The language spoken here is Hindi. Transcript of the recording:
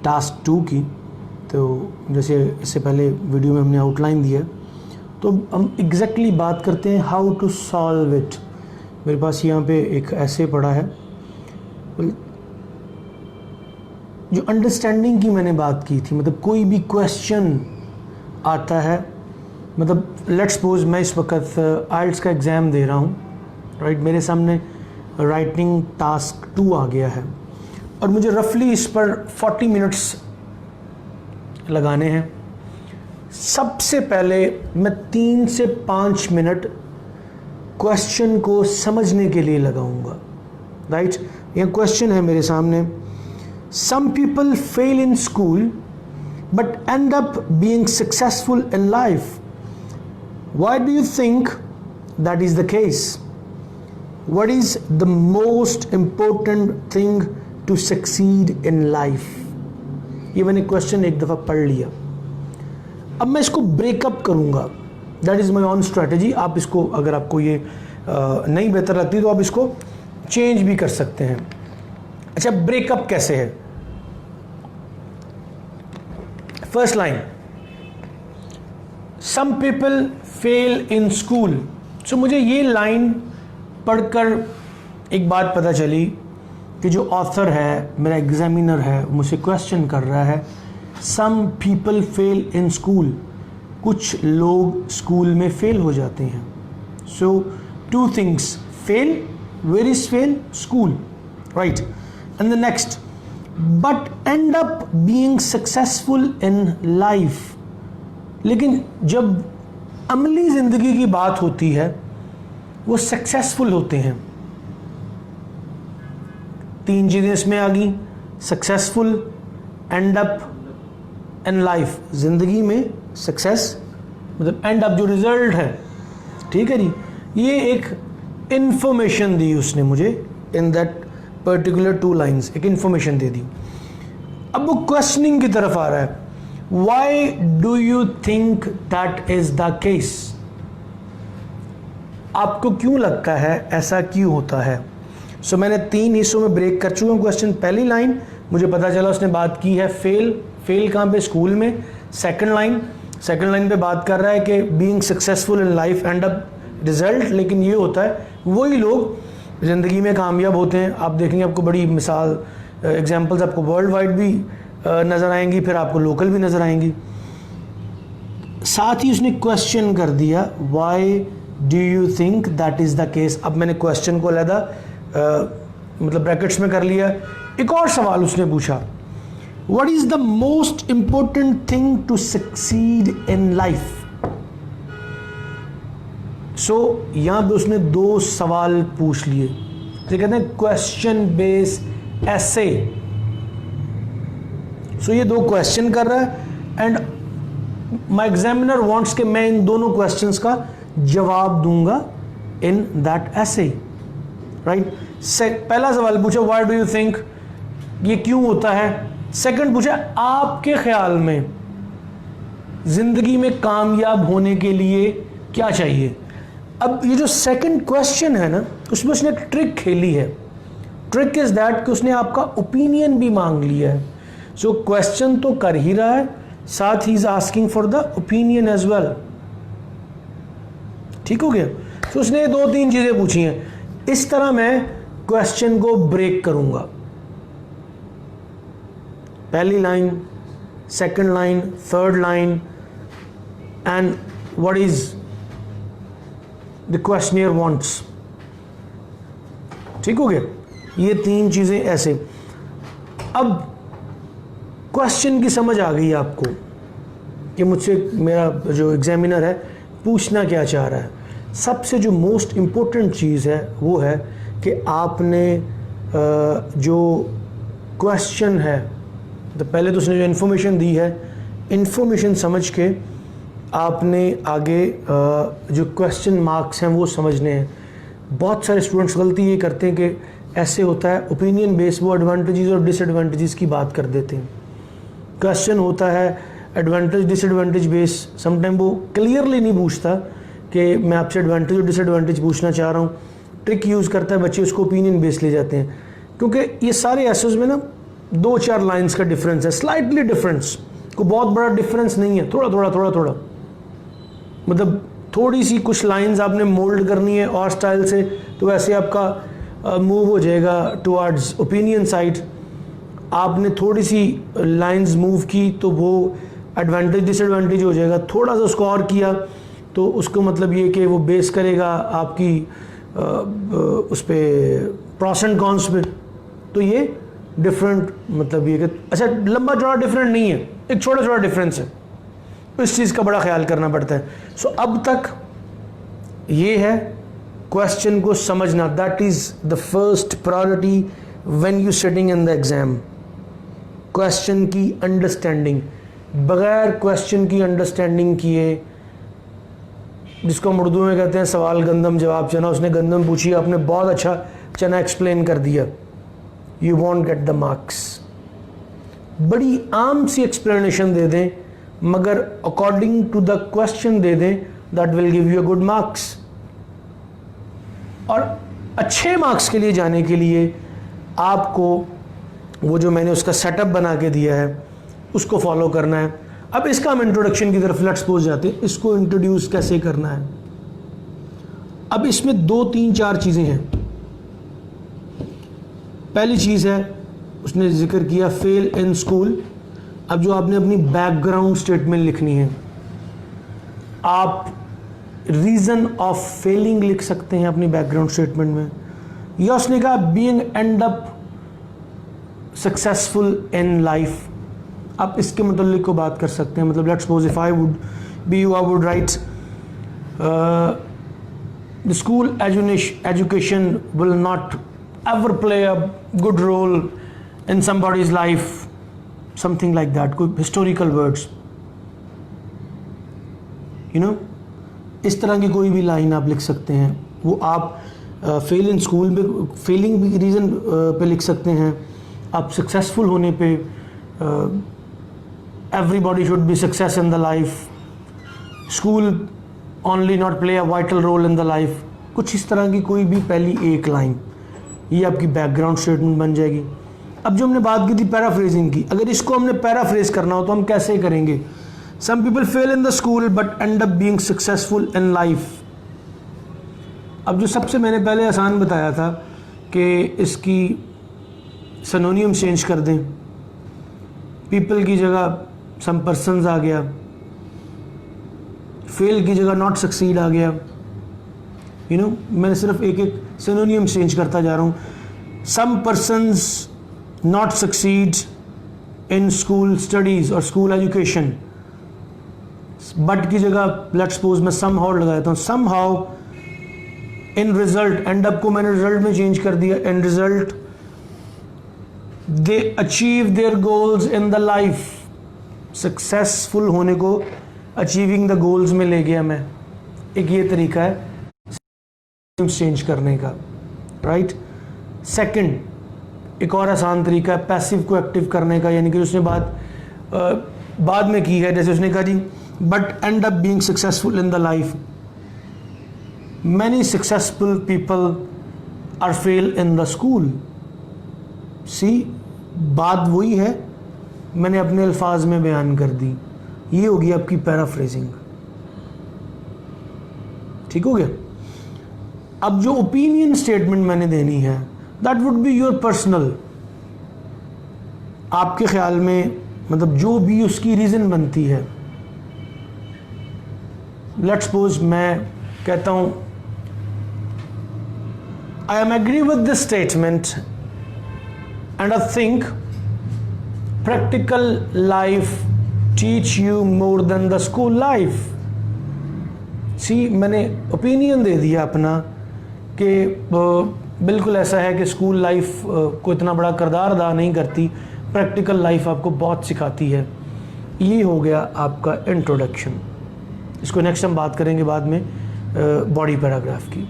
टास्क 2 की। तो जैसे इससे पहले वीडियो में हमने आउटलाइन दिया, तो हम एग्जैक्टली बात करते हैं हाउ टू सॉल्व इट। मेरे पास यहाँ पे एक ऐसे पड़ा है, जो अंडरस्टैंडिंग की मैंने बात की थी। मतलब कोई भी क्वेश्चन आता है, मतलब लेट्स सपोज मैं इस वक्त आइल्स का एग्ज़ाम दे रहा हूँ, राइट। मेरे सामने राइटिंग टास्क 2 आ गया है और मुझे रफली इस पर 40 मिनट्स लगाने हैं। सबसे पहले मैं 3 से 5 मिनट क्वेश्चन को समझने के लिए लगाऊंगा, राइट। यह क्वेश्चन है मेरे सामने, some people fail in school but end up being successful in life, why do you think that is the case, what is the most important thing to succeed in life. ये मैंने क्वेश्चन एक दफ़ा पढ़ लिया। अब मैं इसको ब्रेकअप करूंगा, that is my on strategy. आप इसको, अगर आपको ये नहीं बेहतर लगती तो आप इसको चेंज भी कर सकते हैं। अच्छा, ब्रेकअप कैसे है? First line, some people fail in school. So मुझे ये लाइन पढ़कर एक बात पता चली कि जो ऑथर है, मेरा एग्जामिनर है, मुझसे क्वेश्चन कर रहा है, some people fail in school, कुछ लोग स्कूल में फेल हो जाते हैं। So 2 things, fail, where is fail, school, right. And the next, but end up being successful in life. लेकिन जब अमली ज़िंदगी की बात होती है, वो सक्सेसफुल होते हैं। 3 चीज़ें इसमें आ गई, successful, and up, and life. ज़िंदगी में सक्सेस मतलब एंड अप, जो रिजल्ट है, ठीक है जी। ये एक इंफॉर्मेशन दी उसने मुझे इन दैट पर्टिकुलर 2 लाइन्स, एक इंफॉर्मेशन दे दी। अब वो क्वेश्चनिंग की तरफ आ रहा है, why do you think that is the case. आपको क्यों लगता है, ऐसा क्यों होता है? सो मैंने 3 हिस्सों में ब्रेक कर चुका हूँ क्वेश्चन। पहली लाइन मुझे पता चला उसने बात की है फेल, फेल कहाँ पे, स्कूल में। सेकंड लाइन पे बात कर रहा है कि being successful in life, and up result. लेकिन ये होता है, वही लोग ज़िंदगी में कामयाब होते हैं। आप देखेंगे, आपको बड़ी मिसाल, एग्जांपल्स आपको वर्ल्ड वाइड भी नज़र आएंगी, फिर आपको लोकल भी नज़र आएंगी। साथ ही उसने क्वेश्चन कर दिया, why do you think that is the case. अब मैंने क्वेश्चन को अलहदा मतलब ब्रैकेट्स में कर लिया। एक और सवाल उसने पूछा, what is the most important thing to succeed in life. So यहां पे उसने 2 सवाल पूछ लिए, तो कहते हैं क्वेश्चन बेस ऐसे। सो ये 2 क्वेश्चन कर रहा है एंड माई एग्जामिनर वांट्स के मैं इन दोनों क्वेश्चंस का जवाब दूंगा इन दैट ऐसे, राइट। पहला सवाल पूछा, व्हाई डू यू थिंक, ये क्यों होता है। सेकंड पूछा, आपके ख्याल में जिंदगी में कामयाब होने के लिए क्या चाहिए। अब ये जो सेकंड क्वेश्चन है ना, उसमें उसने एक ट्रिक खेली है। ट्रिक इज दैट कि उसने आपका ओपिनियन भी मांग लिया है। सो क्वेश्चन तो कर ही रहा है, साथ ही is asking for the opinion as well. ठीक हो गया। तो उसने 2-3 चीजें पूछी हैं। इस तरह मैं क्वेश्चन को ब्रेक करूंगा। पहली line, second line, third line, and what is the questionnaire wants. ठीक हो गया। ये 3 चीजें ऐसे। अब क्वेश्चन की समझ आ गई आपको कि मुझसे मेरा जो एग्जामिनर है पूछना क्या चाह रहा है। सबसे जो मोस्ट इम्पोर्टेंट चीज़ है वो है कि आपने जो क्वेश्चन है, तो पहले तो उसने जो इन्फॉर्मेशन दी है, इन्फॉर्मेशन समझ के आपने आगे जो क्वेश्चन मार्क्स हैं वो समझने हैं। बहुत सारे स्टूडेंट्स गलती ये करते हैं कि ऐसे होता है ओपिनियन बेस, वो एडवांटेजेस और डिसएडवांटेजेस की बात कर देते हैं। क्वेश्चन होता है एडवांटेज डिसएडवांटेज बेस, समटाइम वो क्लियरली नहीं पूछता कि मैं आपसे एडवांटेज और डिसएडवांटेज पूछना चाह रहा हूँ। ट्रिक यूज़ करता है, बच्चे उसको ओपिनियन बेस ले जाते हैं। क्योंकि ये सारे एसेस में ना 2-4 लाइंस का डिफरेंस है, स्लाइटली डिफरेंस, को बहुत बड़ा डिफरेंस नहीं है, थोड़ा थोड़ा थोड़ा थोड़ा, मतलब थोड़ी सी कुछ लाइंस आपने मोल्ड करनी है और स्टाइल से, तो वैसे आपका मूव हो जाएगा टुवर्ड्स ओपिनियन साइड। आपने थोड़ी सी लाइंस मूव की तो वो एडवांटेज डिसएडवांटेज हो जाएगा। थोड़ा सा स्कोर किया तो उसको मतलब ये कि वो बेस करेगा आपकी उस पर प्रॉस एंड कॉन्स पे। तो ये डिफरेंट मतलब ये कि अच्छा लंबा चौड़ा डिफरेंट नहीं है, एक छोटा छोटा डिफरेंस है, इस चीज़ का बड़ा ख्याल करना पड़ता है। सो अब तक ये है क्वेश्चन को समझना, that is the first priority when you sitting in the exam. Question की अंडरस्टैंडिंग, बगैर क्वेश्चन की अंडरस्टैंडिंग किए, जिसको हम उर्दू में कहते हैं सवाल गंदम जवाब चना, उसने गंदम पूछी, आपने बहुत अच्छा चना एक्सप्लेन कर दिया, you want get the marks. बड़ी आम सी एक्सप्लेनेशन दे दें मगर अकॉर्डिंग टू द क्वेश्चन दे दें, that will give you a good marks. और अच्छे मार्क्स के लिए जाने के लिए आपको वो जो मैंने उसका सेटअप बना के दिया है उसको फॉलो करना है। अब इसका हम इंट्रोडक्शन की तरफ लेट्स सपोज जाते हैं, इसको इंट्रोड्यूस कैसे करना है। अब इसमें 2-3-4 चीज़ें हैं। पहली चीज़ है उसने जिक्र किया फेल इन स्कूल। अब जो आपने अपनी बैकग्राउंड स्टेटमेंट लिखनी है, आप रीज़न ऑफ फेलिंग लिख सकते हैं अपनी बैकग्राउंड स्टेटमेंट में, या उसने कहा being and up successful in life. आप इसके मतलब को बात कर सकते हैं। मतलब let's suppose if I would be you, I would write the school education will not ever play a good role in somebody's life, something like that, कोई historical words, you know, इस तरह की कोई भी लाइन आप लिख सकते हैं। वो आप फेल इन स्कूल पे, फेलिंग भी रीज़न पे लिख सकते हैं। आप सक्सेसफुल होने पे, everybody should be success in the life, school only not play a vital role in the life, कुछ इस तरह की कोई भी पहली एक लाइन, ये आपकी बैकग्राउंड स्टेटमेंट बन जाएगी। अब जो हमने बात की थी पैराफ्रेजिंग की, अगर इसको हमने पैराफ्रेज करना हो तो हम कैसे करेंगे। Some people fail in the school but end up being successful in life. अब जो सबसे मैंने पहले आसान बताया था कि इसकी सिनोनियम चेंज कर दें, पीपल की जगह सम पर्सन्स आ गया, फेल की जगह नॉट सक्सीड आ गया, यू नो, मैंने सिर्फ एक एक सिनोनियम चेंज करता जा रहा हूँ। Some persons not succeed in school studies और स्कूल एजुकेशन, बट की जगह लेट्स सपोज मैं सम हाउ लगा देता हूँ, somehow in result, and up को मैंने रिजल्ट में चेंज कर दिया, in result they achieve their goals in the life. Successful होने को अचीविंग द गोल्स में ले गया मैं। एक ये तरीका है चेंज करने का, राइट। सेकंड एक और आसान तरीका है पैसिव को एक्टिव करने का, यानी कि उसने बात बाद में की है, जैसे उसने कहा जी but end up being successful in the life, many successful people are fail in the school. See, बात वही है, मैंने अपने अल्फाज में बयान कर दी। ये होगी आपकी पैराफ्रेजिंग। ठीक हो गया। अब जो ओपिनियन स्टेटमेंट मैंने देनी है, that would be your personal, आपके ख्याल में मतलब जो भी उसकी रीज़न बनती है। लेट्स सपोज मैं कहता हूँ I am agree with this statement and I think practical life teach you more than the school life. See, मैंने ओपिनियन दे दिया अपना कि बिल्कुल ऐसा है कि स्कूल लाइफ को इतना बड़ा किरदार अदा नहीं करती, प्रैक्टिकल लाइफ आपको बहुत सिखाती है। ये हो गया आपका इंट्रोडक्शन। इसको नेक्स्ट हम बात करेंगे बाद में बॉडी पैराग्राफ की।